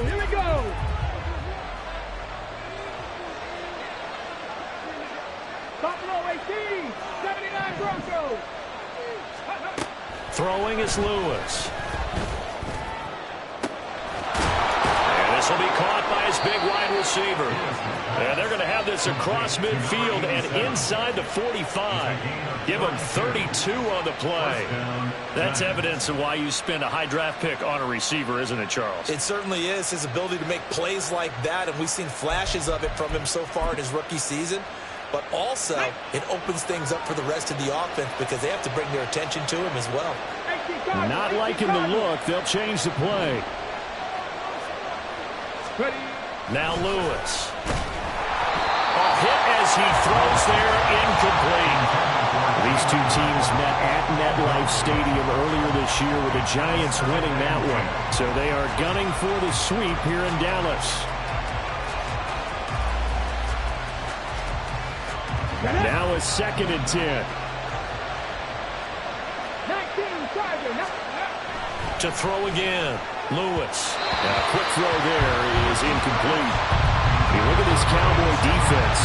Here we go. Buffalo 18, 79 Broncos. Throwing is Lewis. And this will be caught by his big wide receiver. And they're going to have this across midfield and inside the 45. Give him 32 on the play. That's evidence of why you spend a high draft pick on a receiver, isn't it, Charles? It certainly is. His ability to make plays like that, and we've seen flashes of it from him so far in his rookie season. But also, it opens things up for the rest of the offense because they have to bring their attention to him as well. Not liking the look. They'll change the play. Now Lewis. A hit as he throws there, incomplete. These two teams met at MetLife Stadium earlier this year with the Giants winning that one. So they are gunning for the sweep here in Dallas. Now a 2nd and 10. 19 Charger. To throw again. Lewis. A quick throw there is incomplete. You look at this Cowboy defense.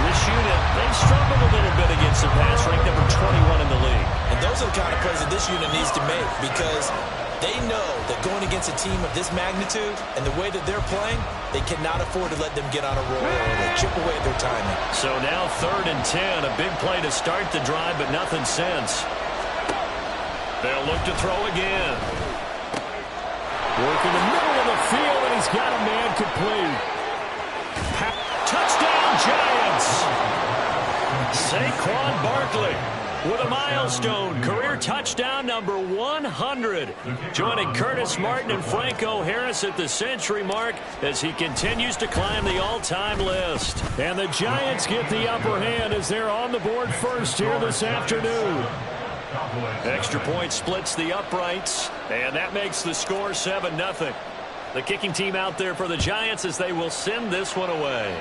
This unit, they struggled a little bit against the pass, ranked number 21 in the league. And those are the kind of plays that this unit needs to make because they know that going against a team of this magnitude and the way that they're playing, they cannot afford to let them get on a roll or they chip away at their timing. So now 3rd and 10, a big play to start the drive, but nothing since. They'll look to throw again. Work in the middle of the field, and he's got a man complete. Touchdown, Giants! Saquon Barkley with a milestone, career touchdown number 100. Joining Curtis Martin and Franco Harris at the century mark as he continues to climb the all-time list. And the Giants get the upper hand as they're on the board first here this afternoon. Extra point splits the uprights, and that makes the score 7-0. The kicking team out there for the Giants as they will send this one away.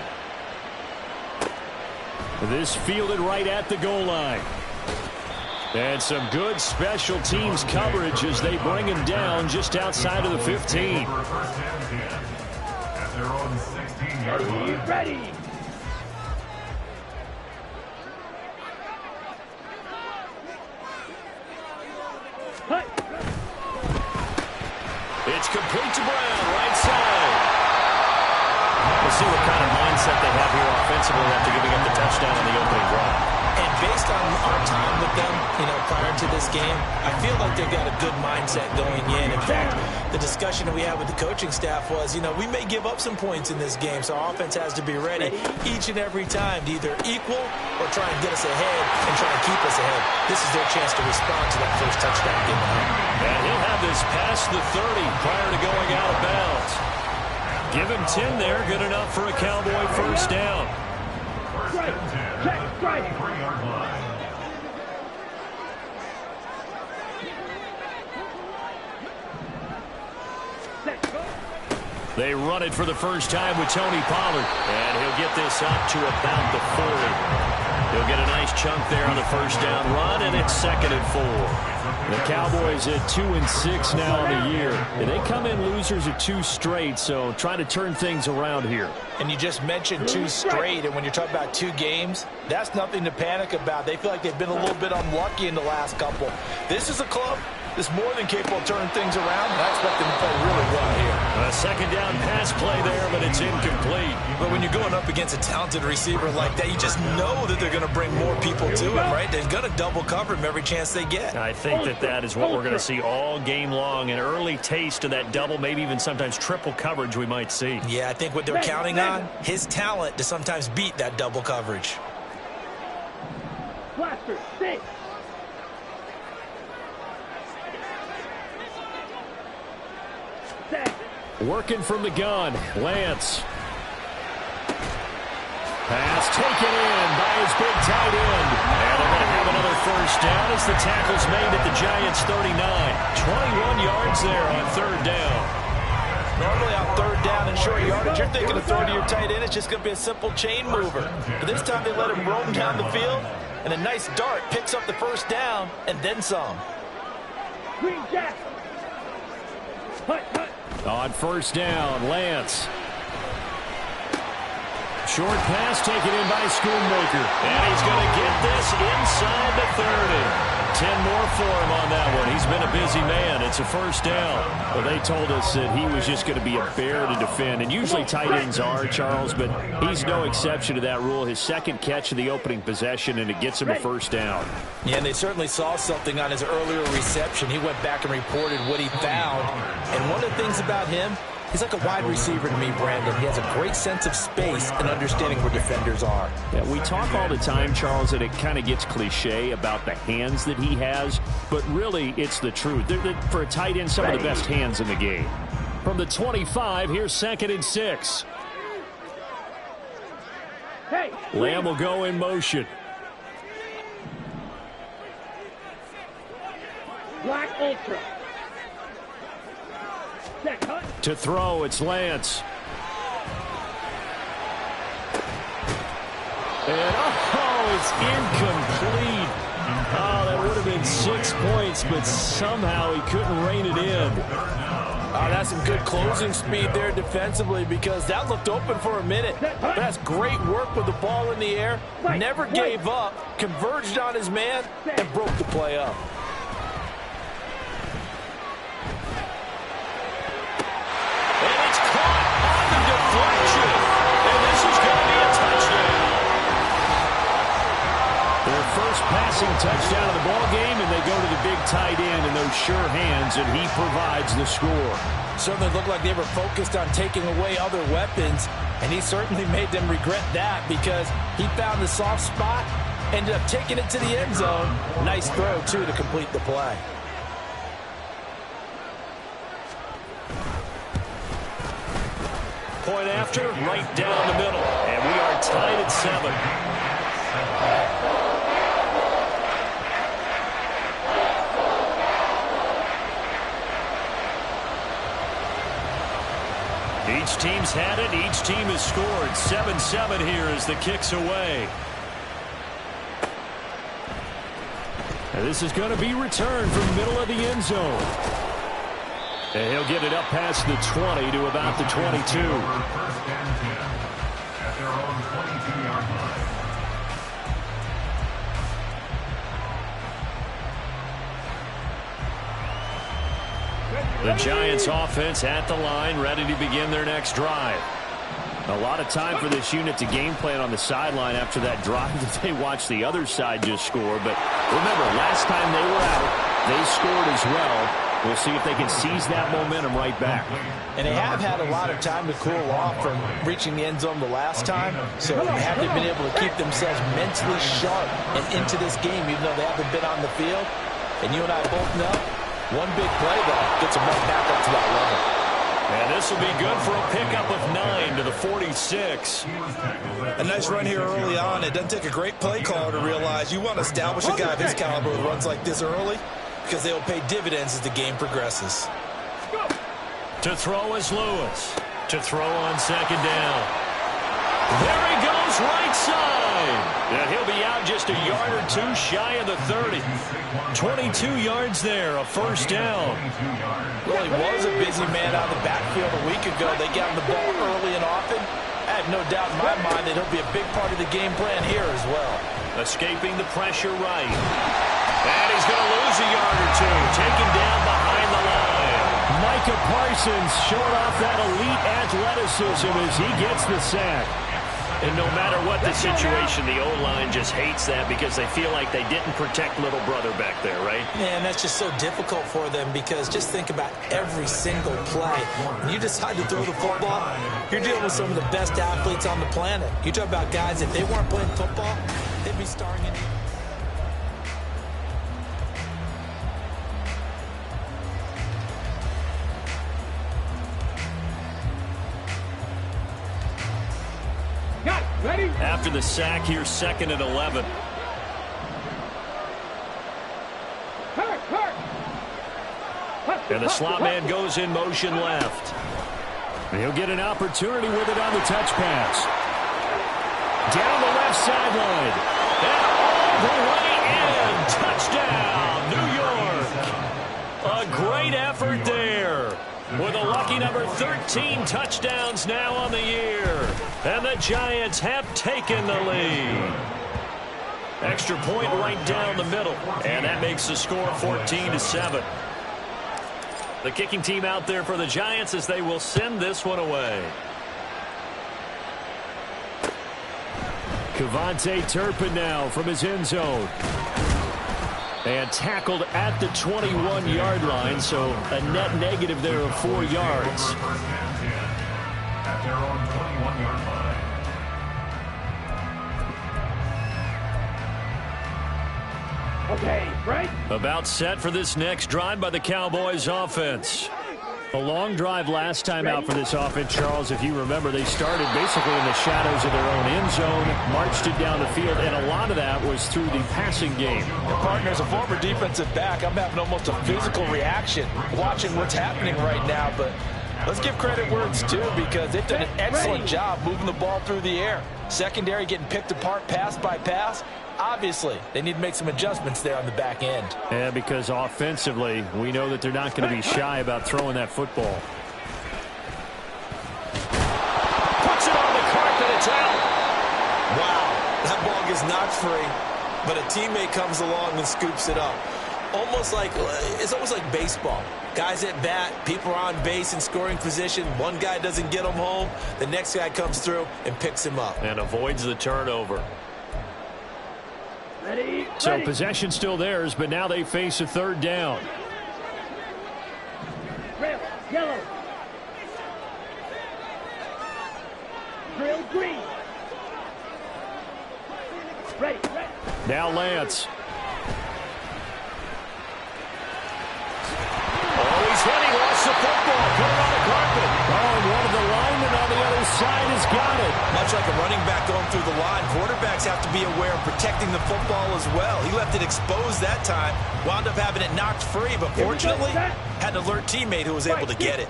This fielded right at the goal line. And some good special teams coverage as they bring him down just outside of the 15. Ready. It's complete to Brown, right side. We'll see what kind of mindset they have here offensively after giving up the touchdown on the opening drive. And based on our time with them, prior to this game, I feel like they've got a good mindset going in. In fact, the discussion that we had with the coaching staff was, we may give up some points in this game, so our offense has to be ready each and every time to either equal or try and get us ahead and try and keep us ahead. This is their chance to respond to that first touchdown given up. And he'll have this past the 30 prior to going out of bounds. Give him 10 there, good enough for a Cowboy first down. Strike. They run it for the first time with Tony Pollard. And he'll get this up to about the 40. He'll get a nice chunk there on the first down run, and it's 2nd and 4. The Cowboys at 2-6 now on the year. And they come in losers of 2 straight, so trying to turn things around here. And you just mentioned 2 straight, and when you're talking about 2 games, that's nothing to panic about. They feel like they've been a little bit unlucky in the last couple. This is a club that's more than capable of turning things around, and I expect them to play really well here. A 2nd down pass play there, but it's incomplete. But when you're going up against a talented receiver like that, you just know that they're going to bring more people to him, right? They're going to double cover him every chance they get. I think that is what we're going to see all game long, an early taste of that double, maybe even sometimes triple coverage we might see. Yeah, I think what they're counting on, his talent to sometimes beat that double coverage. Blaster, 6. Working from the gun, Lance. Pass taken in by his big tight end. And they're going to have another first down as the tackle's made at the Giants' 39. 21 yards there on 3rd down. Normally on 3rd down and short yardage, you're thinking of throwing to your tight end. It's just going to be a simple chain mover. But this time they let him roam down the field, and a nice dart picks up the first down and then some. Green Jack. On first down, Lance. Short pass taken in by Schoonmaker. And he's going to get this inside the 30. 10 more for him on that one. He's been a busy man. It's a first down. Well, they told us that he was just going to be a bear to defend. And usually tight ends are, Charles, but he's no exception to that rule. His second catch of the opening possession, and it gets him a first down. Yeah, and they certainly saw something on his earlier reception. He went back and reported what he found. And one of the things about him, he's like a wide receiver to me, Brandon. He has a great sense of space and understanding where defenders are. Yeah, we talk all the time, Charles, that it kind of gets cliche about the hands that he has, but really it's the truth. They're, for a tight end, some of the best hands in the game. From the 25, here's 2nd and 6. Lamb will go in motion. Black Ultra. To throw, it's Lance. And, it's incomplete. Oh, that would have been 6 points, but somehow he couldn't rein it in. That's some good closing speed there defensively, because that looked open for a minute. But that's great work with the ball in the air. Never gave up, converged on his man, and broke the play up. Passing touchdown of the ball game, and they go to the big tight end in those sure hands, and he provides the score. Certainly looked like they were focused on taking away other weapons, and he certainly made them regret that, because he found the soft spot, ended up taking it to the end zone. Nice throw, too, to complete the play. Point after, right down the middle, and we are tied at 7. Each team's had it. Each team has scored. 7-7 here as the kick's away. And this is going to be returned from the middle of the end zone. And he'll get it up past the 20 to about the 22. The Giants offense at the line, ready to begin their next drive. A lot of time for this unit to game plan on the sideline after that drive that they watched the other side just score. But remember, last time they were out, they scored as well. We'll see if they can seize that momentum right back. And they have had a lot of time to cool off from reaching the end zone the last time. So they haven't been able to keep themselves mentally sharp and into this game, even though they haven't been on the field. And you and I both know, one big play, though, gets them right back up to that level. And this will be good for a pickup of 9 to the 46. A nice run here early on. It doesn't take a great play caller to realize you want to establish a guy of his caliber with runs like this early, because they'll pay dividends as the game progresses. To throw is Lewis. To throw on second down. There he goes, right side. And he'll be out just a yard or two shy of the 30. 22 yards there, a first down. Well, he was a busy man out of the backfield a week ago. They got him the ball early and often. I have no doubt in my mind that he'll be a big part of the game plan here as well. Escaping the pressure right. And he's going to lose a yard or two. Taken down behind the line. Micah Parsons showing off that elite athleticism as he gets the sack. And no matter what the situation, the O-line just hates that because they feel like they didn't protect little brother back there, right? Man, that's just so difficult for them, because just think about every single play. When you decide to throw the football, you're dealing with some of the best athletes on the planet. You talk about guys, if they weren't playing football, they'd be starring in. Ready? After the sack, here's 2nd and 11. And the slot man goes in motion left. And he'll get an opportunity with it on the touch pass. Down the left sideline. And all the way in. Touchdown, New York. A great effort there. with a lucky number 13 touchdowns now on the year. And the Giants have taken the lead. Extra point right down the middle. And that makes the score 14-7. The kicking team out there for the Giants as they will send this one away. Kevontae Turpin now from his end zone. And tackled at the 21-yard line, so a net negative there of 4 yards. At their own 21-yard line. Okay, right? About set for this next drive by the Cowboys offense. A long drive last time out for this offense, Charles. If you remember, they started basically in the shadows of their own end zone, marched it down the field, and a lot of that was through the passing game. Partner, as a former defensive back, I'm having almost a physical reaction watching what's happening right now. But let's give credit where it's due, because they've done an excellent job moving the ball through the air. Secondary getting picked apart pass by pass. Obviously, they need to make some adjustments there on the back end. Yeah, because offensively, we know that they're not going to be shy about throwing that football. Puts it on the carpet. It's out. Wow, that ball gets knocked free, but a teammate comes along and scoops it up. It's almost like baseball. Guys at bat, people are on base in scoring position. One guy doesn't get him home. The next guy comes through and picks him up. And avoids the turnover. Ready, so ready. Possession still theirs, but now they face a third down. Red, yellow. Drill green. Ready, ready. Now Lance. Oh, he's hit. He lost the football. Put it on the carpet. Oh, and one of the linemen on the other side has got it. Much like a running back going through the line, quarterbacks have to be aware of protecting the football as well. He left it exposed that time, wound up having it knocked free, but fortunately had an alert teammate who was able to get it.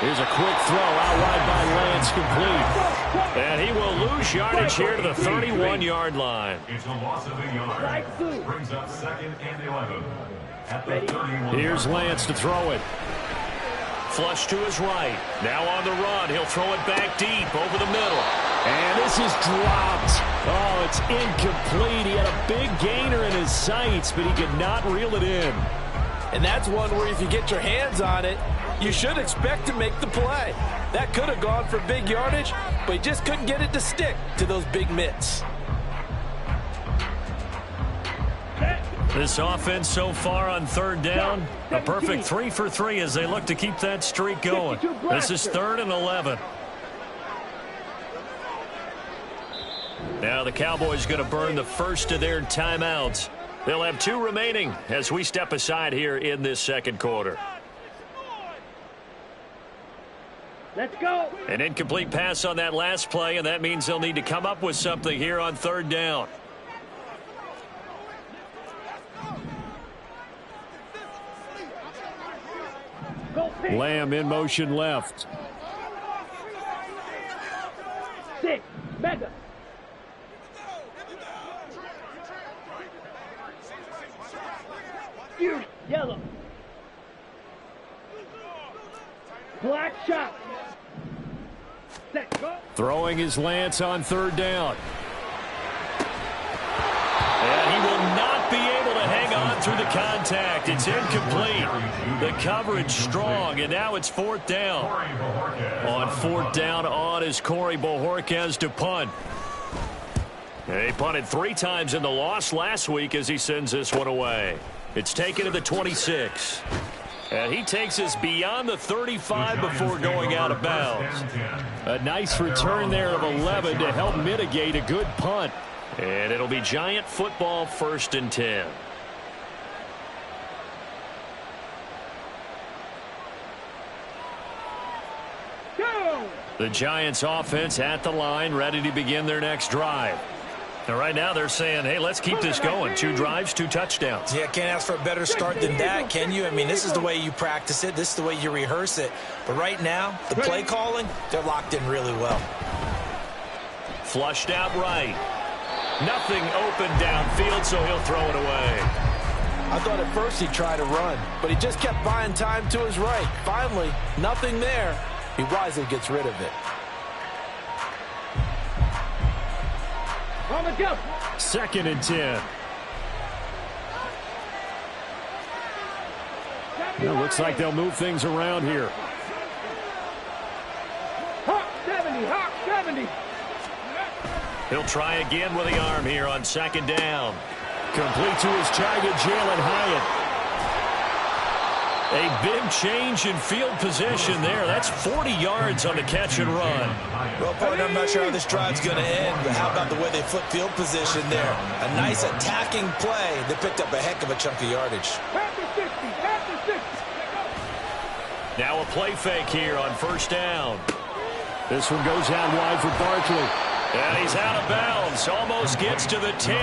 Here's a quick throw out wide by Lance, complete. And he will lose yardage here to the 31-yard line. It's a loss of a yard. Brings up 2nd and 11. At the 31. Here's Lance to throw it. Flush to his right. Now on the run. He'll throw it back deep over the middle. And this is dropped. Oh, it's incomplete. He had a big gainer in his sights, but he could not reel it in. And that's one where if you get your hands on it, you should expect to make the play. That could have gone for big yardage, but he just couldn't get it to stick to those big mitts. This offense so far on third down, a perfect 3 for 3 as they look to keep that streak going. This is 3rd and 11. Now the Cowboys going to burn the first of their timeouts. They'll have 2 remaining as we step aside here in this second quarter. Let's go. An incomplete pass on that last play, and that means they'll need to come up with something here on 3rd down. Lamb in motion left. 6, mega. Yellow. Black shot. Set, go. Throwing his Lance on 3rd down. And he will not be able to hang on through the contact. It's incomplete. The coverage strong, and now it's 4th down. On 4th down on is Corey Bojorquez to punt. He punted 3 times in the loss last week as he sends this one away. It's taken to the 26. And he takes us beyond the 35 before going out of bounds. A nice return there of 11 to help mitigate a good punt. And it'll be Giant football, 1st and 10. Go. The Giants offense at the line, ready to begin their next drive. And right now they're saying, hey, let's keep this going. 2 drives, 2 touchdowns. Yeah, can't ask for a better start than that, can you? I mean, this is the way you practice it. This is the way you rehearse it. But right now, the play calling, they're locked in really well. Flushed out right. Nothing open downfield, so he'll throw it away. I thought at first he'd try to run, but he just kept buying time to his right. Finally, nothing there. He wisely gets rid of it. On the jump. 2nd and 10. It looks like they'll move things around here. Hawk 70, Hawk 70. He'll try again with the arm here on 2nd down. Complete to his target, Jalen Hyatt. A big change in field position there. That's 40 yards on the catch and run. Well, partner, I'm not sure how this drive's going to end, but how about the way they flip field position there? A nice attacking play that picked up a heck of a chunk of yardage. Half the 60, half the 60. Now a play fake here on 1st down. This one goes out wide for Barkley. And he's out of bounds. Almost gets to the 10.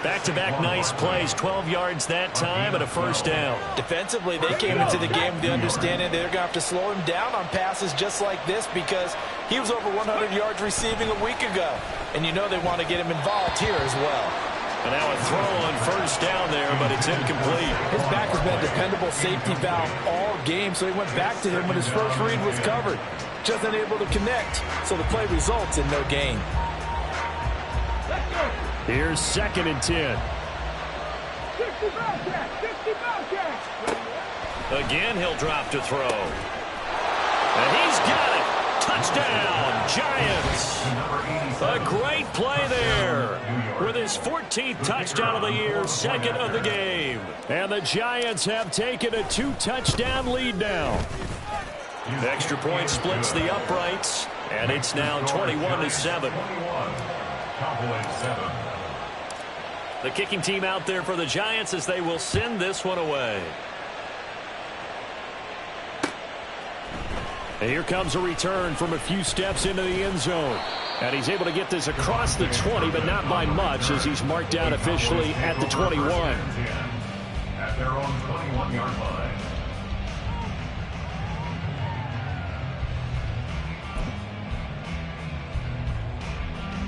Back-to-back nice plays. 12 yards that time and a 1st down. Defensively, they came into the game with the understanding they're going to have to slow him down on passes just like this because he was over 100 yards receiving a week ago. And you know they want to get him involved here as well. And now a throw on 1st down there, but it's incomplete. His back has been a dependable safety valve all game, so he went back to him when his first read was covered. Just unable to connect, so the play results in no gain. Here's 2nd and 10. 60 Bobcat, 60 Bobcat. Again, he'll drop to throw. And he's got it. Touchdown, Giants. A great play there. With his 14th touchdown of the year, 2nd of the game. And the Giants have taken a 2-touchdown lead now. Extra point splits the uprights, and it's now 21-7. The kicking team out there for the Giants as they will send this one away. And here comes a return from a few steps into the end zone. And he's able to get this across the 20, but not by much as he's marked down officially at the 21. At their own 21-yard line.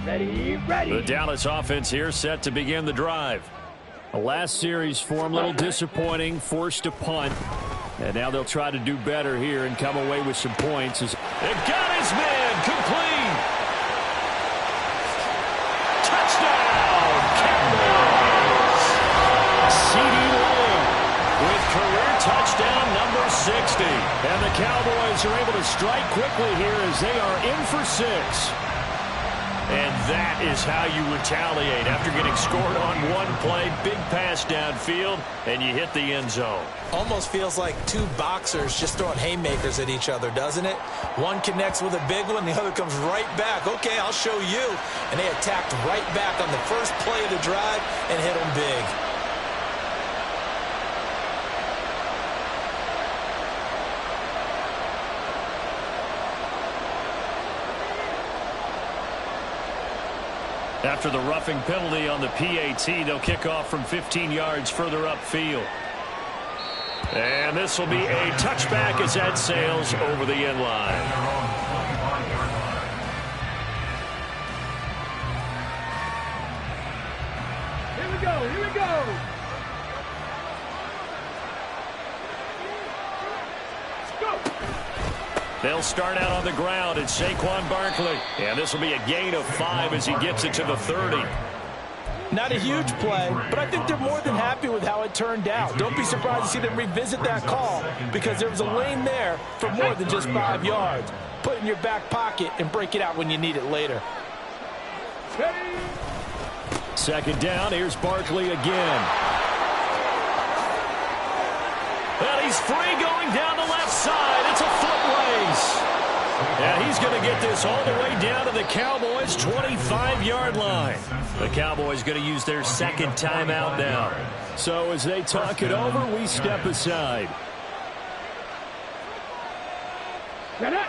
Ready, ready. The Dallas offense here set to begin the drive. The last series form a little disappointing, forced to punt. And now they'll try to do better here and come away with some points. They've got his man complete. Touchdown, Cowboys. CeeDee Lamb with career touchdown number 60. And the Cowboys are able to strike quickly here as they are in for 6. And that is how you retaliate after getting scored on one play. Big pass downfield, and you hit the end zone. Almost feels like two boxers just throwing haymakers at each other, doesn't it? One connects with a big one, the other comes right back. Okay, I'll show you. And they attacked right back on the first play of the drive and hit them big. After the roughing penalty on the PAT, they'll kick off from 15 yards further upfield. And this will be a touchback as that sails over the end line. Here we go, here we go. They'll start out on the ground. It's Saquon Barkley. And this will be a gain of 5 as he gets it to the 30. Not a huge play, but I think they're more than happy with how it turned out. Don't be surprised to see them revisit that call because there was a lane there for more than just 5 yards. Put it in your back pocket and break it out when you need it later. 2nd down. Here's Barkley again. And he's free going down the left side. It's a foot race. And he's going to get this all the way down to the Cowboys' 25-yard line. The Cowboys going to use their 2nd timeout now. So as they talk it over, we step aside. Get it.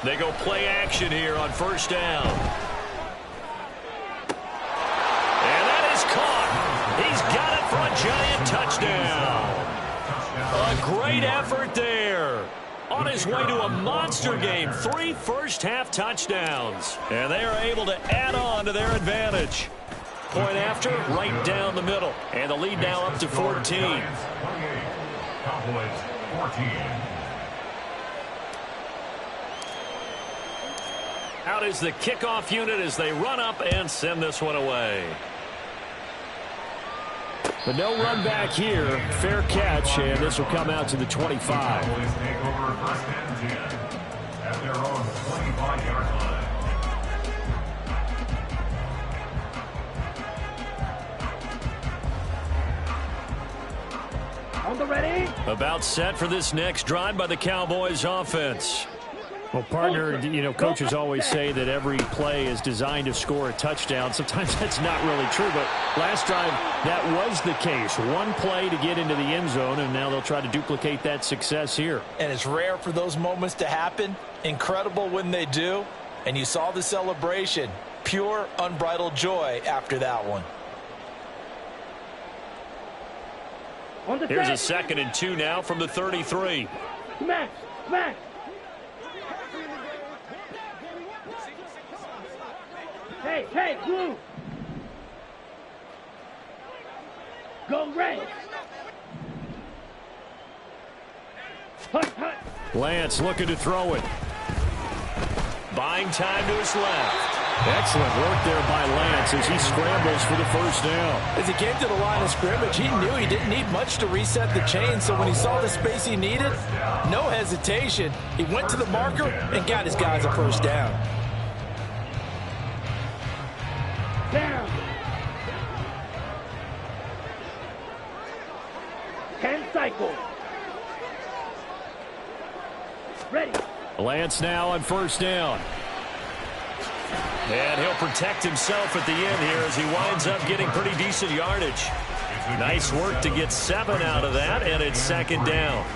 They go play action here on 1st down. giant touchdown. A great effort there. On his way to a monster game, 3 first-half touchdowns. And they are able to add on to their advantage. Point after, right down the middle. And the lead now up to 14. 28, Cowboys 14. Out is the kickoff unit as they run up and send this one away. But no run back here. Fair catch, and this will come out to the 25. Cowboys take over first and 10 at their own 25-yard line. On the ready. About set for this next drive by the Cowboys offense. Well, partner, you know, coaches always say that every play is designed to score a touchdown. Sometimes that's not really true, but last drive, that was the case. One play to get into the end zone, and now they'll try to duplicate that success here. And it's rare for those moments to happen. Incredible when they do. And you saw the celebration. Pure, unbridled joy after that one. On the Here's set. a 2nd and 2 now from the 33. Smash. Smash. Hey, blue. Go red. Hut. Lance looking to throw it. Buying time to his left. Excellent work there by Lance as he scrambles for the first down. As he came to the line of scrimmage, he knew he didn't need much to reset the chain, so when he saw the space he needed, no hesitation. He went to the marker and got his guys a first down. Down. 10 cycles. Ready. Lance now on first down. And he'll protect himself at the end here as he winds up getting pretty decent yardage. Nice work to get 7 out of that, and it's 2nd down.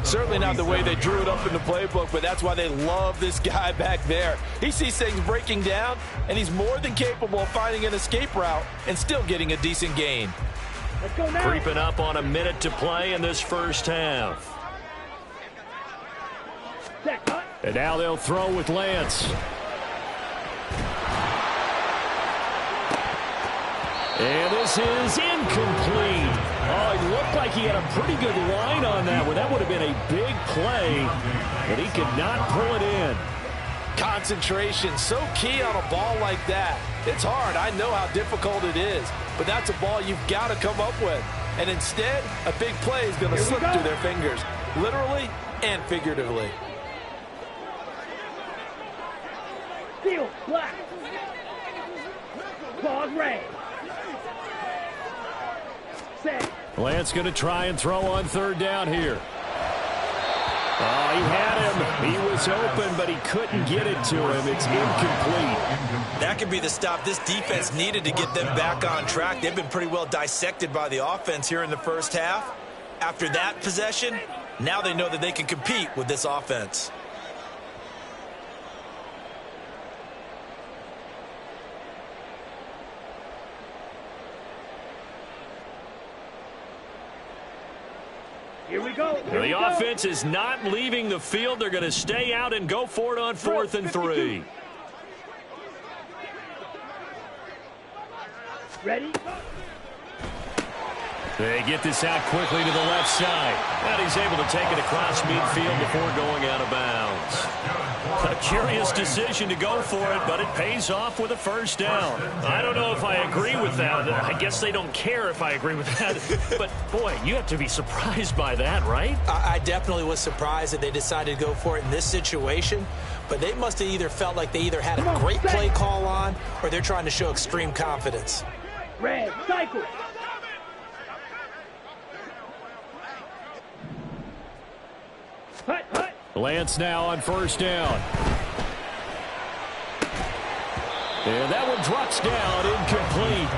Certainly not the way they drew it up in the playbook, but that's why they love this guy back there. He sees things breaking down, and he's more than capable of finding an escape route and still getting a decent gain. Let's go now. Creeping up on a minute to play in this first half. Set, hut. And now they'll throw with Lance. And this is incomplete. Oh, it looked like he had a pretty good line on that one. That would have been a big play, but he could not pull it in. Concentration, so key on a ball like that. It's hard. I know how difficult it is, but that's a ball you've got to come up with. And instead, a big play is going to slip through their fingers, literally and figuratively. Steel, black. Claws red. Set. Lance going to try and throw on 3rd down here. Oh, he had him. He was open, but he couldn't get it to him. It's incomplete. That could be the stop this defense needed to get them back on track. They've been pretty well dissected by the offense here in the first half. After that possession, now they know that they can compete with this offense. Here we go. The offense is not leaving the field. They're going to stay out and go for it on 4th and 3. Ready? They get this out quickly to the left side. And he's able to take it across midfield before going out of bounds. A curious decision to go for it, but it pays off with a first down. I don't know if I agree with that. I guess they don't care if I agree with that. But, boy, you have to be surprised by that, right? I definitely was surprised that they decided to go for it in this situation, but they must have either felt like they either had a great play call on or they're trying to show extreme confidence. Red, cycle. Hut. Lance now on first down. And that one drops down, incomplete.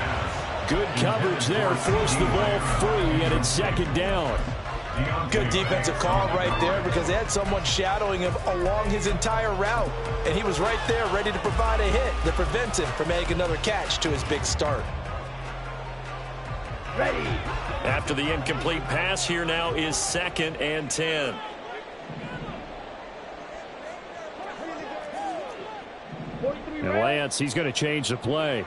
Good coverage there, forced the ball free, and it's 2nd down. Good defensive call right there because they had someone shadowing him along his entire route, and he was right there ready to provide a hit to prevent him from making another catch to his big start. Ready. After the incomplete pass, here now is 2nd and 10. And Lance, he's going to change the play.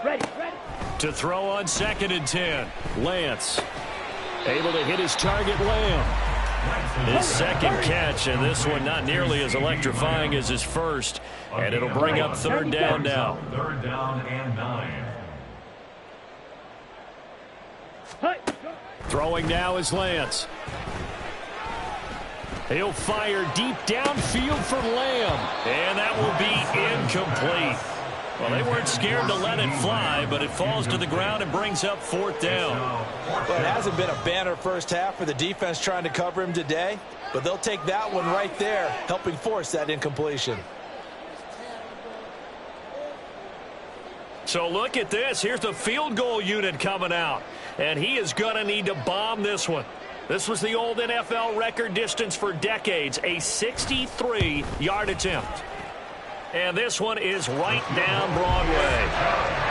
Ready. To throw on 2nd and 10. Lance able to hit his target, Lamb. His second catch, and this one not nearly as electrifying as his first. And it'll bring up 3rd down now. 3rd down and 9. Throwing now is Lance. He'll fire deep downfield for Lamb. And that will be incomplete. Well, they weren't scared to let it fly, but it falls to the ground and brings up 4th down. Well, it hasn't been a banner first half for the defense trying to cover him today, but they'll take that one right there, helping force that incompletion. So look at this. Here's the field goal unit coming out, and he is going to need to bomb this one. This was the old NFL record distance for decades, a 63-yard attempt. And this one is right down Broadway.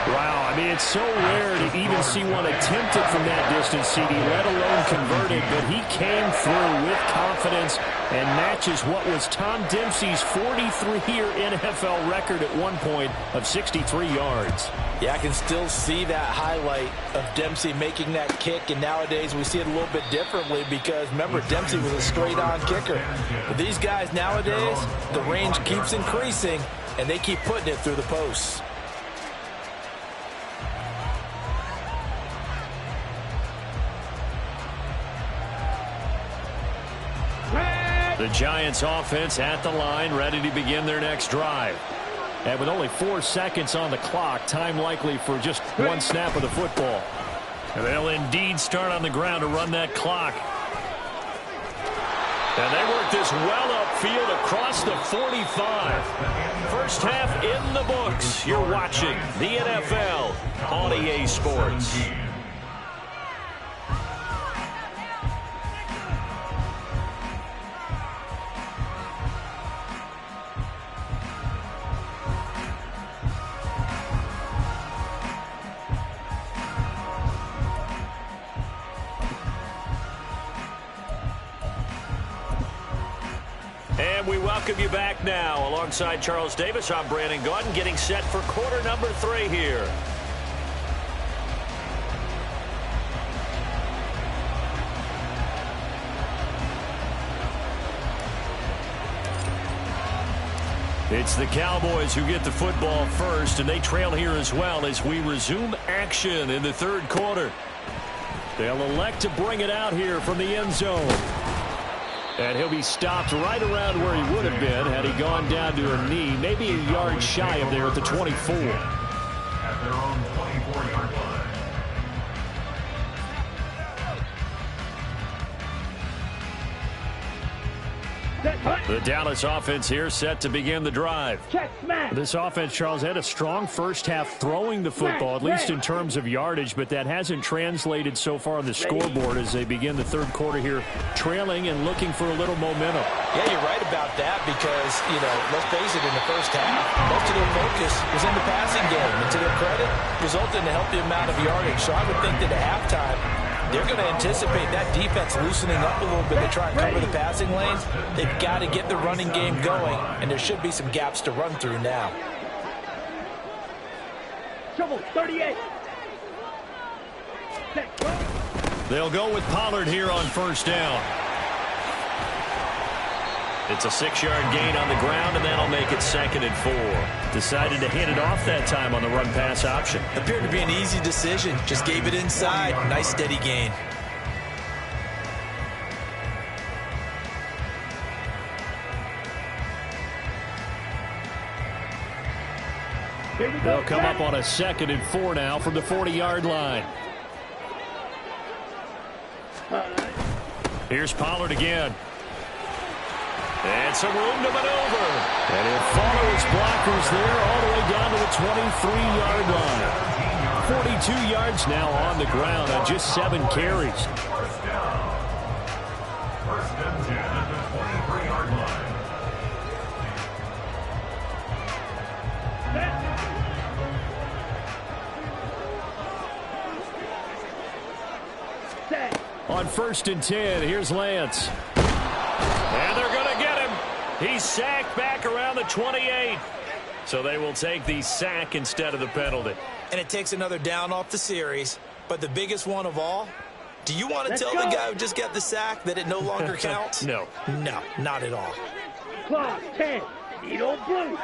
Wow, I mean, it's so rare to even see one attempted from that distance, CD, let alone converted, but he came through with confidence and matches what was Tom Dempsey's 43-year NFL record at one point of 63 yards. Yeah, I can still see that highlight of Dempsey making that kick, and nowadays we see it a little bit differently because, remember, Dempsey was a straight-on kicker. But these guys nowadays, the range keeps increasing, and they keep putting it through the posts. The Giants offense at the line, ready to begin their next drive. And with only 4 seconds on the clock, time likely for just one snap of the football. And they'll indeed start on the ground to run that clock. And they work this well upfield across the 45. First half in the books. You're watching the NFL on EA Sports. And we welcome you back now. Alongside Charles Davis, I'm Brandon Gaudin, getting set for quarter number 3 here. It's the Cowboys who get the football first, and they trail here as well as we resume action in the 3rd quarter. They'll elect to bring it out here from the end zone. And he'll be stopped right around where he would have been had he gone down to a knee, maybe a yard shy of there at the 24. At their own 24-yard line. The Dallas offense here set to begin the drive. This offense, Charles, had a strong first half throwing the football, at least in terms of yardage, but that hasn't translated so far on the scoreboard as they begin the 3rd quarter here, trailing and looking for a little momentum. Yeah, you're right about that because, let's face it, in the first half, most of their focus was in the passing game. And to their credit, resulted in a healthy amount of yardage. So I would think that at halftime, they're going to anticipate that defense loosening up a little bit to try and cover the passing lanes. They've got to get the running game going, and there should be some gaps to run through now. Trouble, 38. They'll go with Pollard here on first down. It's a 6-yard gain on the ground, and that'll make it 2nd and 4. Decided to hit it off that time on the run-pass option. Appeared to be an easy decision. Just gave it inside. Nice steady gain. They'll come up on a 2nd and 4 now from the 40-yard line. Here's Pollard again. And some room to maneuver. And he'll follow his blockers there all the way down to the 23-yard line. 42 yards now on the ground on just 7 carries. First down. 1st and 10 at the 23-yard line. On 1st and 10, here's Lance. And they're going to get him. He's sacked back around the 28. So they will take the sack instead of the penalty. And it takes another down off the series. But the biggest one of all, do you want to tell the guy who just got the sack that it no longer counts? No. No, not at all. Claw 10. Needle blue.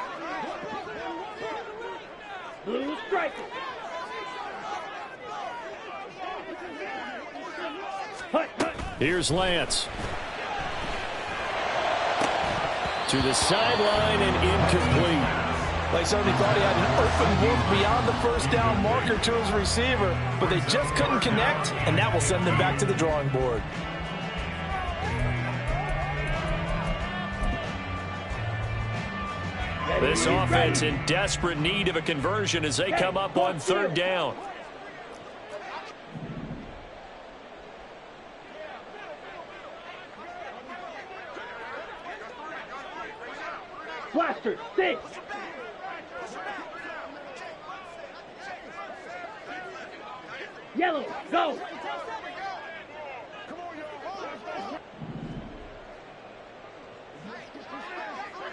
Blue striker. Hut, hut. Here's Lance. To the sideline and incomplete. Like somebody thought he had an open look beyond the first down marker to his receiver, but they just couldn't connect, and that will send them back to the drawing board. This offense in desperate need of a conversion as they come up on 3rd down. Blaster 6. Yellow, go.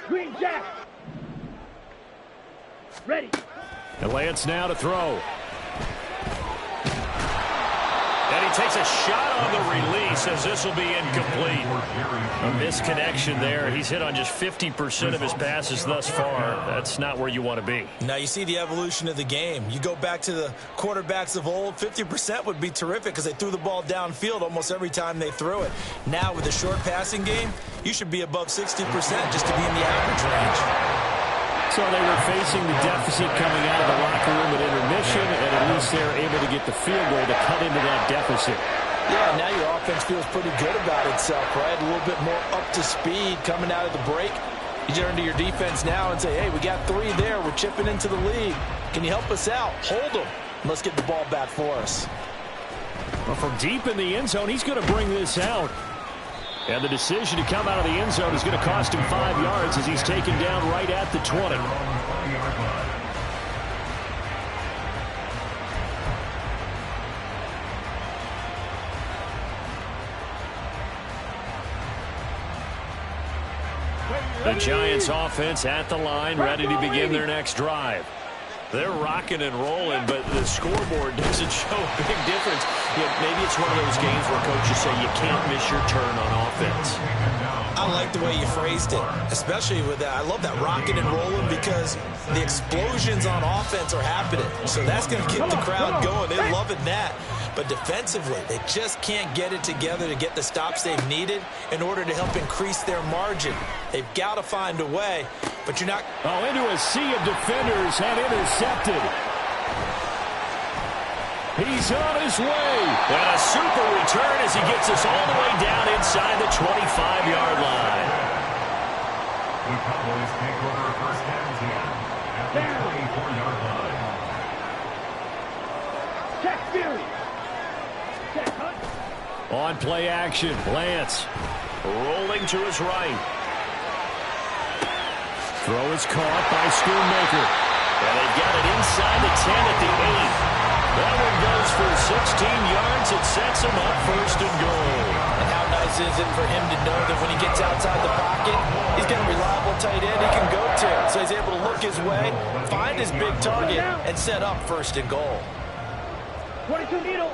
Green Jack. Ready. And Lance now to throw. And he takes a shot on the release as this will be incomplete. A misconnection there. He's hit on just 50% of his passes thus far. That's not where you want to be. Now you see the evolution of the game. You go back to the quarterbacks of old, 50% would be terrific because they threw the ball downfield almost every time they threw it. Now with the short passing game, you should be above 60% just to be in the average range. So they were facing the deficit coming out of the locker room at intermission, and at least they're able to get the field goal to cut into that deficit. Yeah, now your offense feels pretty good about itself, right? A little bit more up to speed coming out of the break. You turn to your defense now and say, hey, we got 3 there. We're chipping into the lead. Can you help us out? Hold them. Let's get the ball back for us. Well, from deep in the end zone, he's going to bring this out. And the decision to come out of the end zone is going to cost him 5 yards as he's taken down right at the 20. The Giants offense at the line, ready to begin their next drive. They're rocking and rolling, but the scoreboard doesn't show a big difference. Maybe it's one of those games where coaches say you can't miss your turn on offense. I like the way you phrased it, especially with that. I love that rocking and rolling because the explosions on offense are happening. So that's going to keep the crowd going. They're loving that. But defensively, they just can't get it together to get the stops they've needed in order to help increase their margin. They've got to find a way, but you're not... Oh, into a sea of defenders and intercepted. He's on his way. And a super return as he gets us all the way down inside the 25-yard line. The Cowboys take over first and 10 at the 24-yard line. Check Fury. Check Hunt. On play action, Lance. Rolling to his right. Throw is caught by Schoonmaker. And they've got it inside the 10 at the 8. That one goes for 16 yards. It sets him up 1st and goal. And how nice is it for him to know that when he gets outside the pocket, he's got a reliable tight end he can go to. So he's able to look his way, find his big target, and set up 1st and goal. 22 needle.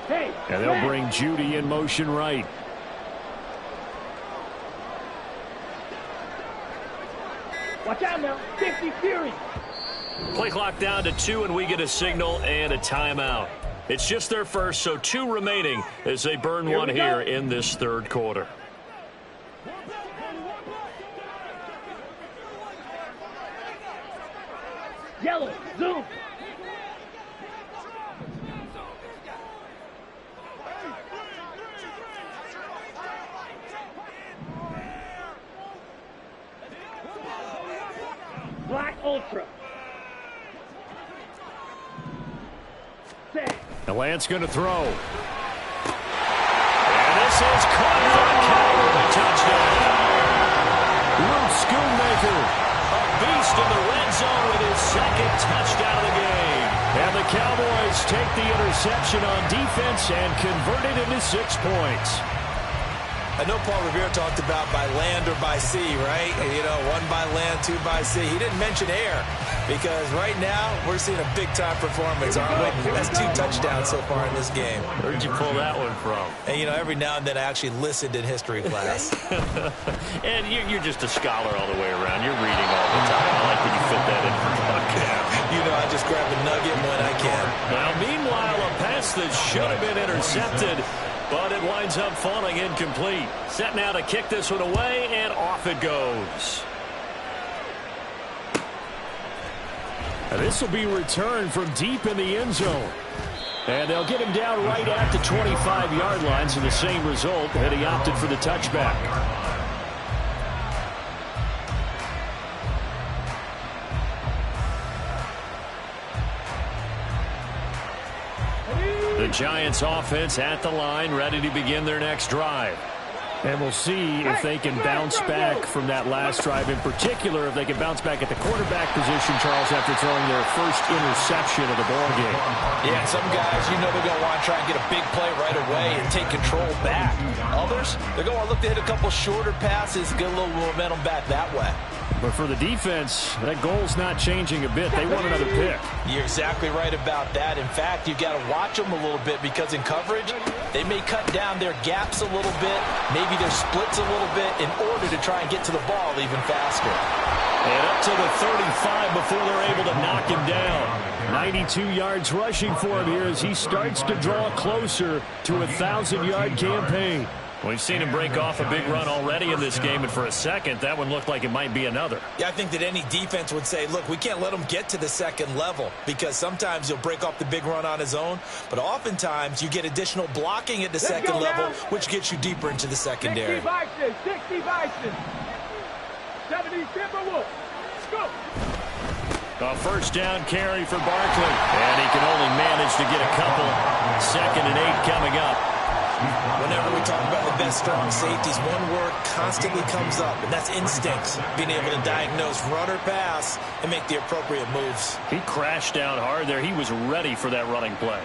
Hey, And they'll bring Judy in motion right. watch out now. 50 Fury. Play clock down to 2, and we get a signal and a timeout. It's just their first, so 2 remaining as they burn one here in this 3rd quarter. Yellow, zoom. Black Ultra. Set. And Lance going to throw. And this is caught for a Cowboy touchdown. Luke Schoonmaker. A beast in the red zone with his 2nd touchdown Giants take the interception on defense and convert it into 6 points. I know Paul Revere talked about by land or by sea, right? You know, 1 by land, 2 by sea. He didn't mention air because right now we're seeing a big-time performance, aren't we? That's 2 touchdowns so far in this game. Where'd you pull that one from? And, you know, every now and then I actually listened in history class. And you're just a scholar all the way around. You're reading all the time. I like that you fit that in for podcast. You know, I just grab a nugget when I can. Now, meanwhile, a pass that should have been intercepted, but it winds up falling incomplete. Set now to kick this one away, and off it goes. This will be returned from deep in the end zone. And they'll get him down right at the 25-yard line, so the same result, and he opted for the touchback. The Giants offense at the line, ready to begin their next drive. And we'll see if they can bounce back from that last drive. In particular, if they can bounce back at the quarterback position, Charles, after throwing their first interception of the ballgame. Yeah, some guys, you know they're going to want to try and get a big play right away and take control back. Others, they're going to look to hit a couple shorter passes, get a little momentum back that way. But for the defense, that goal's not changing a bit. They want another pick. You're exactly right about that. In fact, you've got to watch them a little bit because in coverage, they may cut down their gaps a little bit, maybe their splits a little bit in order to try and get to the ball even faster. And up to the 35 before they're able to knock him down. 92 yards rushing for him here as he starts to draw closer to a 1,000-yard campaign. We've seen him break off a big run already in this game, and for a second, that one looked like it might be another. Yeah, I think that any defense would say, look, we can't let him get to the second level because sometimes he'll break off the big run on his own, but oftentimes you get additional blocking at the second level, which gets you deeper into the secondary. 60 Bison. 70 Timberwolves. Go. A first down carry for Barkley, and he can only manage to get a couple. 2nd and 8 coming up. Whenever we talk about the best strong safeties, one word constantly comes up, and that's instincts. Being able to diagnose run or pass and make the appropriate moves. He crashed down hard there. He was ready for that running play.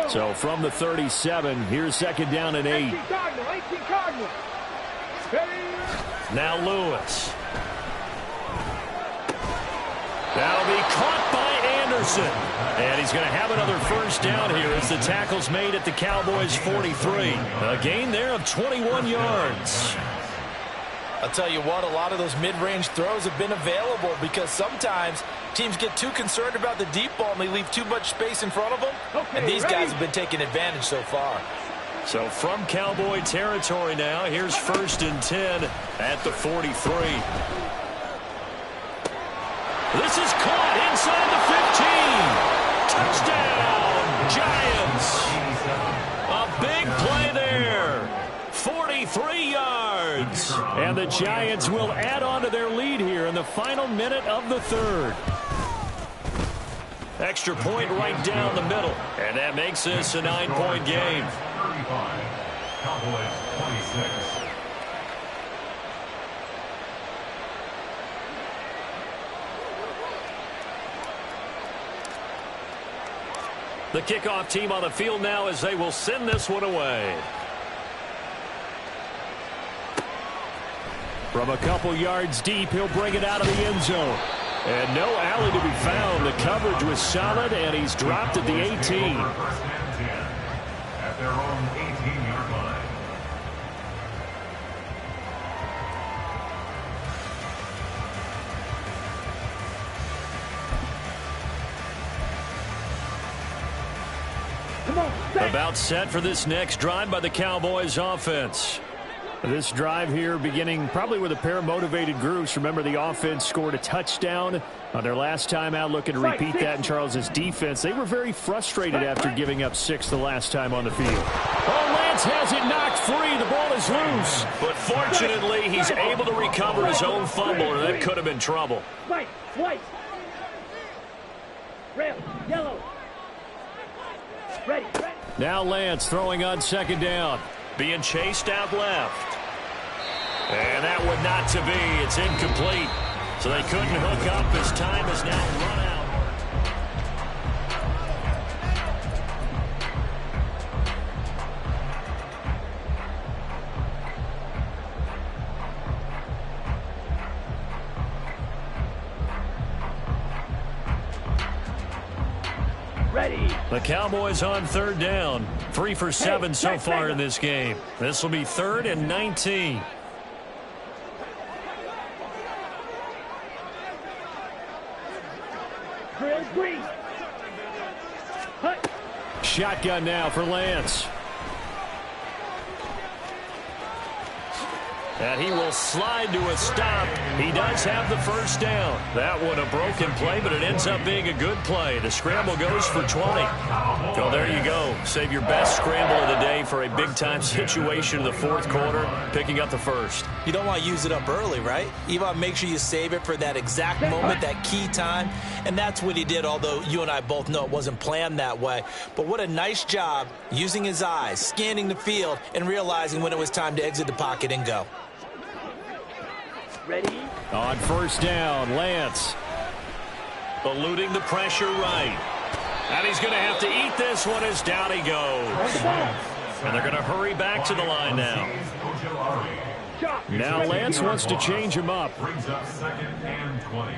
So from the 37, here's 2nd down and 8. 18 Cardinal. Now Lewis. That'll be caught by Anderson. And he's going to have another first down here as the tackle's made at the Cowboys' 43. A gain there of 21 yards. I'll tell you what, a lot of those mid-range throws have been available because sometimes teams get too concerned about the deep ball and they leave too much space in front of them. And these guys have been taking advantage so far. So from Cowboy territory now, here's 1st and 10 at the 43. This is caught inside the 15. Touchdown, Giants. A big play there. 43 yards. And the Giants will add on to their lead here in the final minute of the 3rd. Extra point right down the middle. And that makes this a 9-point game. 35. Cowboys 26. The kickoff team on the field now as they will send this one away. From a couple yards deep, he'll bring it out of the end zone. And no alley to be found. The coverage was solid, and he's dropped at the 18. 1st and 10 at their own 18-yard line. About set for this next drive by the Cowboys offense. This drive here beginning probably with a pair of motivated groups. Remember, the offense scored a touchdown on their last time out. Looking to repeat that in Charles's defense. They were very frustrated after giving up 6 the last time on the field. Oh, Lance has it knocked free. The ball is loose. But fortunately, he's able to recover his own fumble, or that could have been trouble. White. Red, yellow. Ready. Now Lance throwing on 2nd down. Being chased out left. And that one not to be. It's incomplete. So they couldn't hook up as time is now run out. Ready. The Cowboys on third down. 3 for 7 so far in this game. This will be 3rd and 19. Drill green. Hut. Shotgun now for Lance. And he will slide to a stop. He does have the first down. That one a broken play, but it ends up being a good play. The scramble goes for 20. So there you go. Save your best scramble of the day for a big-time situation in the 4th quarter, picking up the first. You don't want to use it up early, right? You want to make sure you save it for that exact moment, that key time. And that's what he did, although you and I both know it wasn't planned that way. But what a nice job using his eyes, scanning the field, and realizing when it was time to exit the pocket and go. Ready. On first down, Lance. Eluding the pressure right. And he's going to have to eat this one as down he goes. And they're going to hurry back to the line now. Now Lance wants to change him up. Brings up 2nd and 20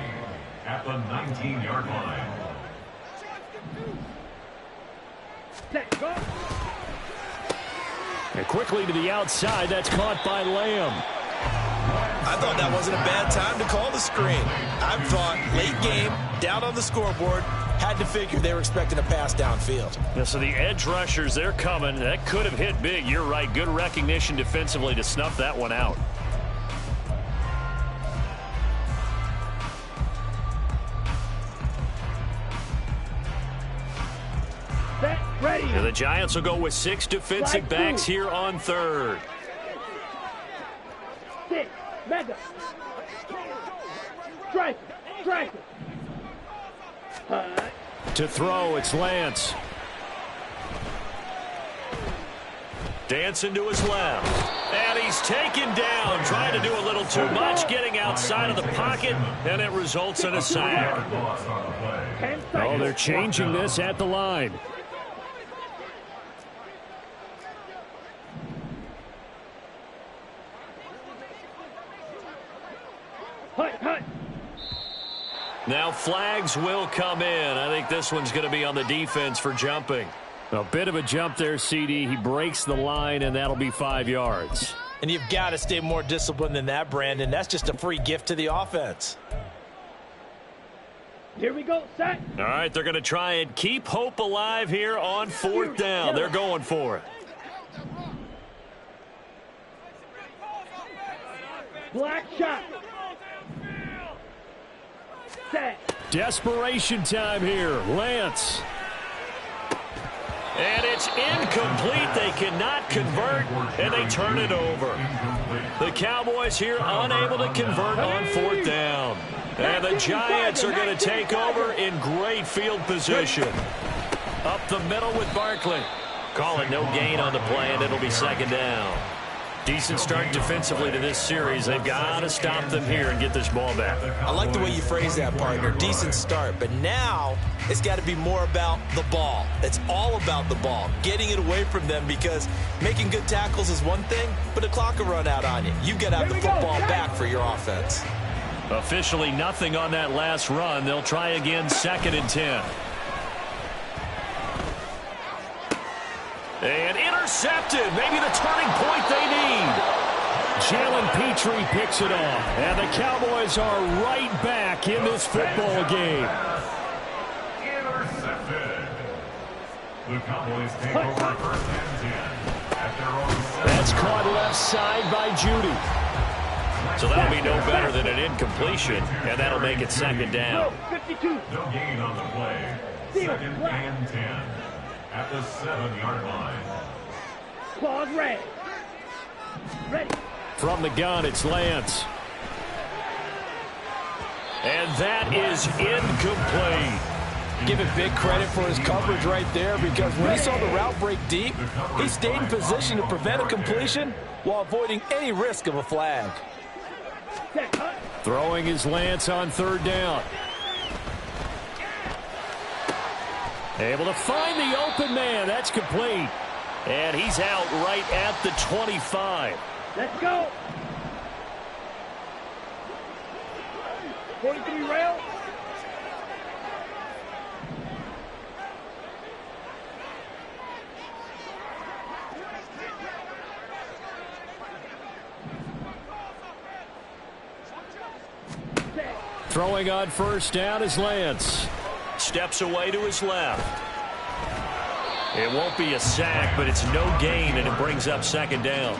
at the 19-yard line. Set. Go. And quickly to the outside. That's caught by Lamb. I thought that wasn't a bad time to call the screen. I thought late game, down on the scoreboard, had to figure they were expecting a pass downfield. Yeah, so the edge rushers, they're coming. That could have hit big. You're right. Good recognition defensively to snuff that one out. Set. Ready. And the Giants will go with 6 defensive backs here on 3rd. 6. Mega. Strike. Strike. Hut. To throw, it's Lance. Dancing to his left. And he's taken down, trying to do a little too much, getting outside of the pocket, and it results in a sack. 10 seconds. Oh, they're changing this at the line. Hut. Hut. Now flags will come in. I think this one's going to be on the defense for jumping. A bit of a jump there, CD. He breaks the line, and that'll be 5 yards. And you've got to stay more disciplined than that, Brandon. That's just a free gift to the offense. Here we go. Set. All right, they're going to try and keep hope alive here on 4th down. They're going for it. Black shot. Set. Desperation time here. Lance. And it's incomplete. They cannot convert, and they turn it over. The Cowboys here unable to convert on 4th down. And the Giants are going to take over in great field position. Up the middle with Barkley. Call it no gain on the play, and it'll be 2nd down. Decent start defensively to this series. They've got to stop them here and get this ball back. I like the way you phrase that, partner. Decent start. But now it's got to be more about the ball. It's all about the ball. Getting it away from them, because making good tackles is one thing, but the clock will run out on you. You've got to have the football back for your offense. Officially nothing on that last run. They'll try again 2nd and 10. And intercepted. Maybe the turning point they need. Jalen Petrie picks it off. And the Cowboys are right back in this football game. Intercepted. The Cowboys take over 1st and 10 at their own 7. That's caught left side by Judy. So that'll be no better than an incompletion, and that'll make it 2nd down. 52. No gain on the play. 2nd and 10 at the 7-yard line. Claws red. Ready. From the gun, it's Lance. And that is incomplete. Give it big credit for his coverage right there, because when he saw the route break deep, he stayed in position to prevent a completion while avoiding any risk of a flag. Set. Hut. Throwing is Lance on third down. Able to find the open man. That's complete. And he's out right at the 25. Let's go. 43 rail. Throwing on first down is Lance. Steps away to his left. It won't be a sack, but it's no gain, and it brings up second down.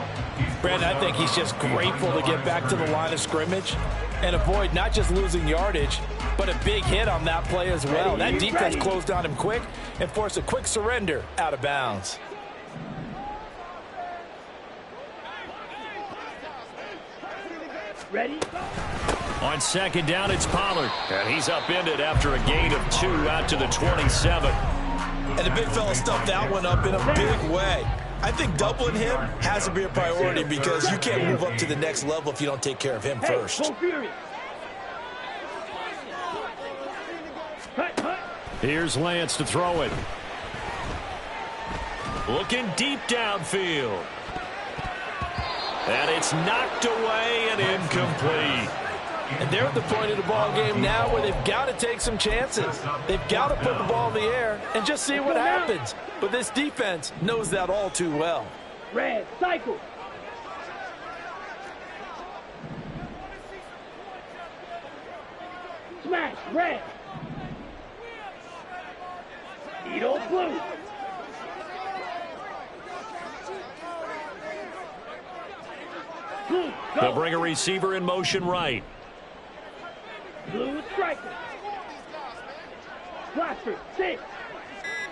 Brandon, I think he's just grateful to get back to the line of scrimmage and avoid not just losing yardage, but a big hit on that play as well. That defense closed on him quick and forced a quick surrender out of bounds. Ready? On second down, it's Pollard. And he's upended after a gain of 2 out to the 27. And the big fella stuffed that one up in a big way. I think doubling him has to be a priority because you can't move up to the next level if you don't take care of him first. Here's Lance to throw it. Looking deep downfield. And it's knocked away and incomplete. And they're at the point of the ball game now where they've got to take some chances. They've got to put the ball in the air and just see what happens. But this defense knows that all too well. Red, cycle. Smash, red. Edo blue. Blue, go. They'll bring a receiver in motion right. Blue striker. Blaster, 6.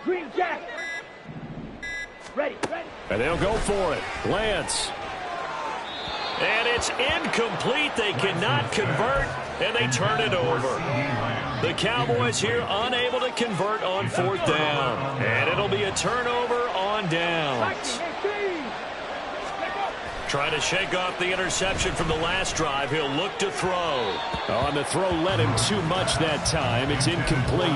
Green jacket. Ready, ready. And they'll go for it. Lance. And it's incomplete. They cannot convert, and they turn it over. The Cowboys here unable to convert on fourth down. And it'll be a turnover on downs. Trying to shake off the interception from the last drive. He'll look to throw. On the throw led him too much that time. It's incomplete.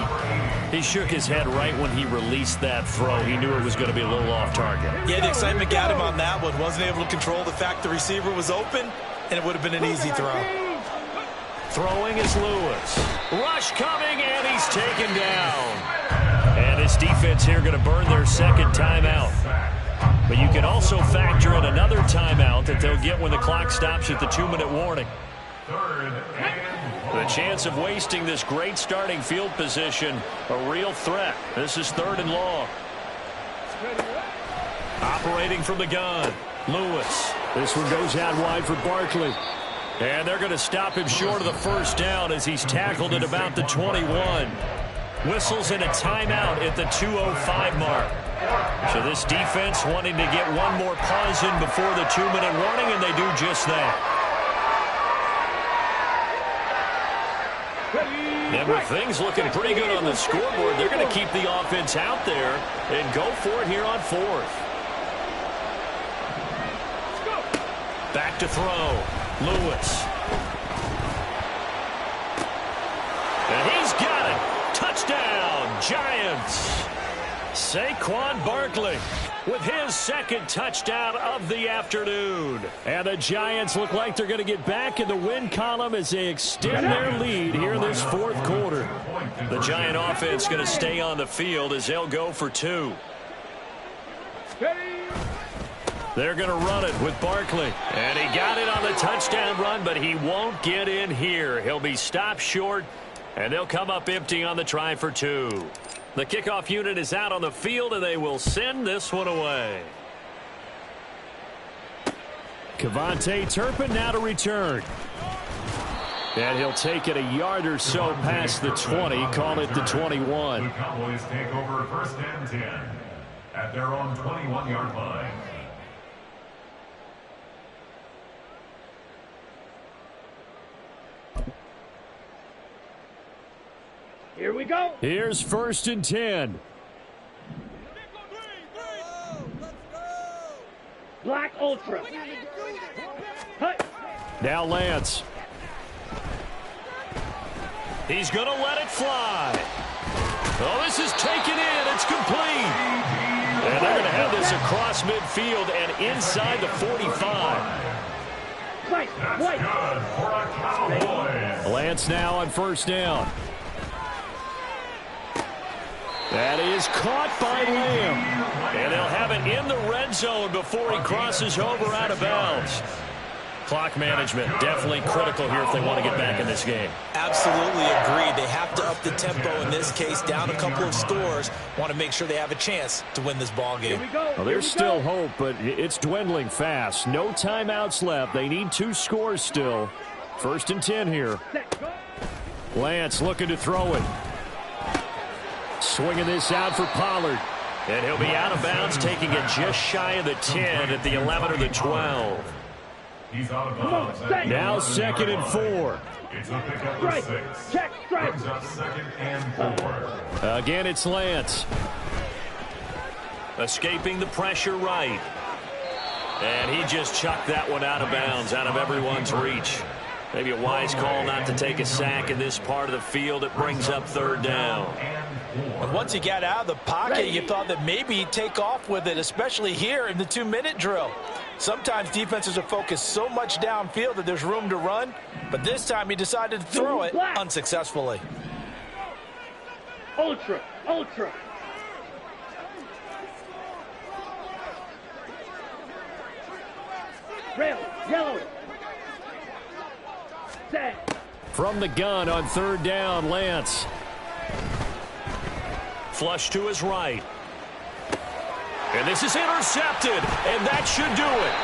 He shook his head right when he released that throw. He knew it was going to be a little off target. Yeah, the excitement got him on that one. Wasn't able to control the fact the receiver was open, and it would have been an easy throw. Throwing is Lewis. Rush coming, and he's taken down. And this defense here going to burn their second timeout. But you can also factor in another timeout that they'll get when the clock stops at the 2-minute warning. The chance of wasting this great starting field position, a real threat. This is 3rd and long. Operating from the gun, Lewis. This one goes out wide for Barkley. And they're going to stop him short of the first down as he's tackled at about the 21. Whistles in a timeout at the 2:05 mark. So this defense wanting to get one more pause in before the 2-minute warning, and they do just that. And with things looking pretty good on the scoreboard, they're going to keep the offense out there and go for it here on 4th. Back to throw. Lewis. And he's got it. Touchdown, Giants. Saquon Barkley with his second touchdown of the afternoon. And the Giants look like they're going to get back in the win column as they extend their lead here in this 4th quarter. The Giant offense going to stay on the field as they'll go for 2. They're going to run it with Barkley. And he got it on the touchdown run, but he won't get in here. He'll be stopped short, and they'll come up empty on the try for 2. The kickoff unit is out on the field, and they will send this one away. Kevontae Turpin now to return. And he'll take it a yard or so past the 20, call it the 21. The Cowboys take over 1st and 10 at their own 21-yard line. Here we go. Here's 1st and 10. Black Ultra. Hut. Now Lance. He's going to let it fly. Oh, this is taken in. It's complete. And they're going to have this across midfield and inside the 45. Lance now on first down. That is caught by Lamb. And they'll have it in the red zone before he crosses over out of bounds. Clock management definitely critical here if they want to get back in this game. Absolutely agreed. They have to up the tempo in this case, down a couple of scores. Want to make sure they have a chance to win this ball game. Well, there's still hope, but it's dwindling fast. No timeouts left. They need 2 scores still. 1st and 10 here. Lance looking to throw it. Swinging this out for Pollard. And he'll be out of bounds, taking it just shy of the 10 at the 11 or the 12. He's out of bounds. Now 2nd and 4. It's a pickup of 6. Check, strike. Brings up 2nd and 4. Again, it's Lance. Escaping the pressure right. And he just chucked that one out of bounds, out of everyone's reach. Maybe a wise call not to take a sack in this part of the field. It brings up 3rd down. And once he got out of the pocket, you thought that maybe he'd take off with it, especially here in the 2-minute drill. Sometimes defenses are focused so much downfield that there's room to run, but this time he decided to throw it unsuccessfully. Ultra. Red, yellow. Set. From the gun on 3rd down, Lance. Flush to his right. And this is intercepted, and that should do it.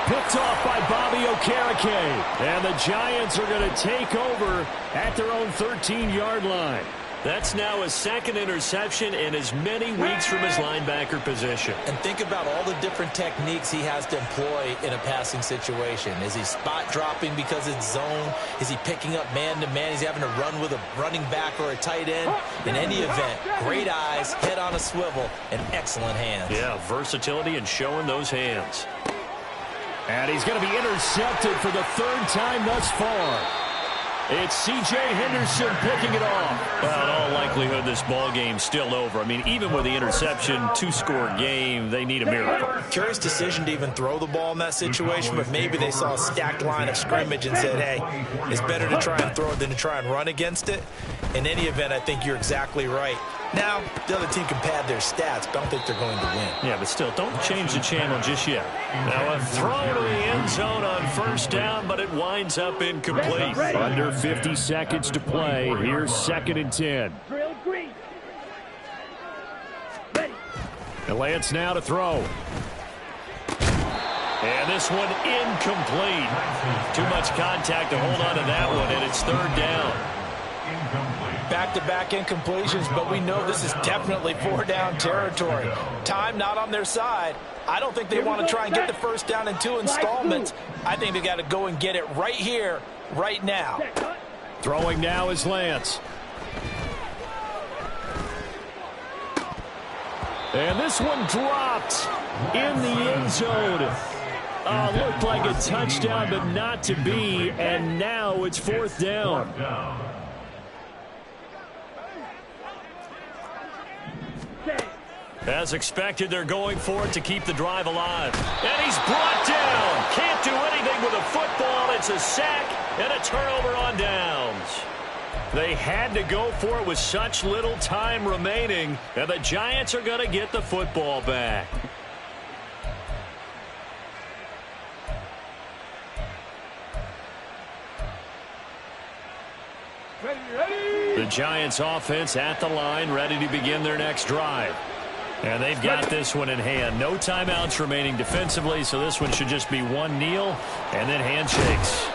Picked off by Bobby Okereke. And the Giants are going to take over at their own 13-yard line. That's now his 2nd interception in as many weeks from his linebacker position. And think about all the different techniques he has to employ in a passing situation. Is he spot dropping because it's zone? Is he picking up man-to-man? Is he having to run with a running back or a tight end? In any event, great eyes, head on a swivel, and excellent hands. Yeah, versatility and showing those hands. And he's going to be intercepted for the 3rd time thus far. It's C.J. Henderson picking it off. Well, in all likelihood, this ball game's still over. I mean, even with the interception, 2-score game, they need a miracle. Curious decision to even throw the ball in that situation, but maybe they saw a stacked line of scrimmage and said, hey, it's better to try and throw it than to try and run against it. In any event, I think you're exactly right. Now, the other team can pad their stats, but I don't think they're going to win. Yeah, but still, don't change the channel just yet. Now a throw to the end zone on 1st down, but it winds up incomplete. Under 50 seconds to play. Here's 2nd and 10. Drill green. Ready. And Lance now to throw. And this one incomplete. Too much contact to hold on to that one, and it's 3rd down. Back-to-back incompletions, but we know this is definitely 4-down territory. Time not on their side. I don't think they want to try and get the 1st down in 2 installments. I think they got to go and get it right here, right now. Throwing now is Lance. And this one dropped in the end zone. Looked like a touchdown, but not to be. And now it's 4th down. As expected, they're going for it to keep the drive alive. And he's brought down. Can't do anything with a football. It's a sack and a turnover on downs. They had to go for it with such little time remaining, and the Giants are going to get the football back. Ready. The Giants offense at the line, ready to begin their next drive. And they've got this one in hand. No timeouts remaining defensively, so this one should just be one kneel and then handshakes.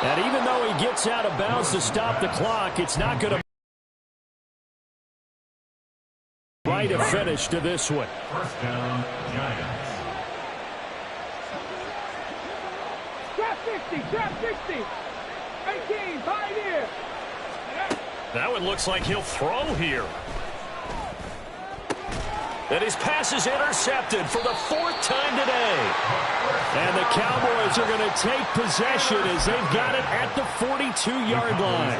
And even though he gets out of bounds to stop the clock, it's not going to write a finish to this one. 1st down, Giants. Trap 60, trap 60. 18, 5 here. That one looks like he'll throw here. And his pass is intercepted for the 4th time today. And the Cowboys are going to take possession as they've got it at the 42-yard line.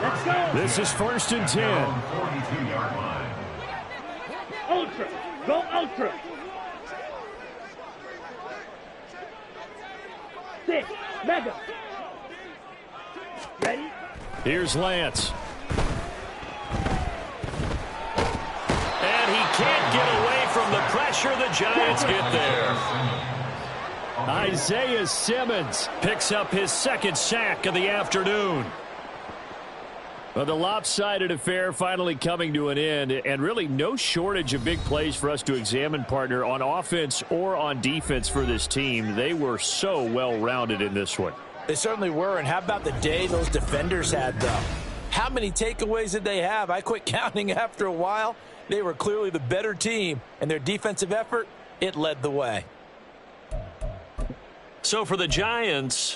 Let's go. This is 1st and 10. 42-yard line. Ultra. Go ultra. 6. Mega. Ready? Here's Lance. And he can't get away from the pressure. The Giants get there. Isaiah Simmons picks up his 2nd sack of the afternoon. Well, the lopsided affair finally coming to an end, and really no shortage of big plays for us to examine, partner, on offense or on defense for this team. They were so well-rounded in this one. They certainly were, and how about the day those defenders had, though? How many takeaways did they have? I quit counting after a while. They were clearly the better team, and their defensive effort, it led the way. So for the Giants,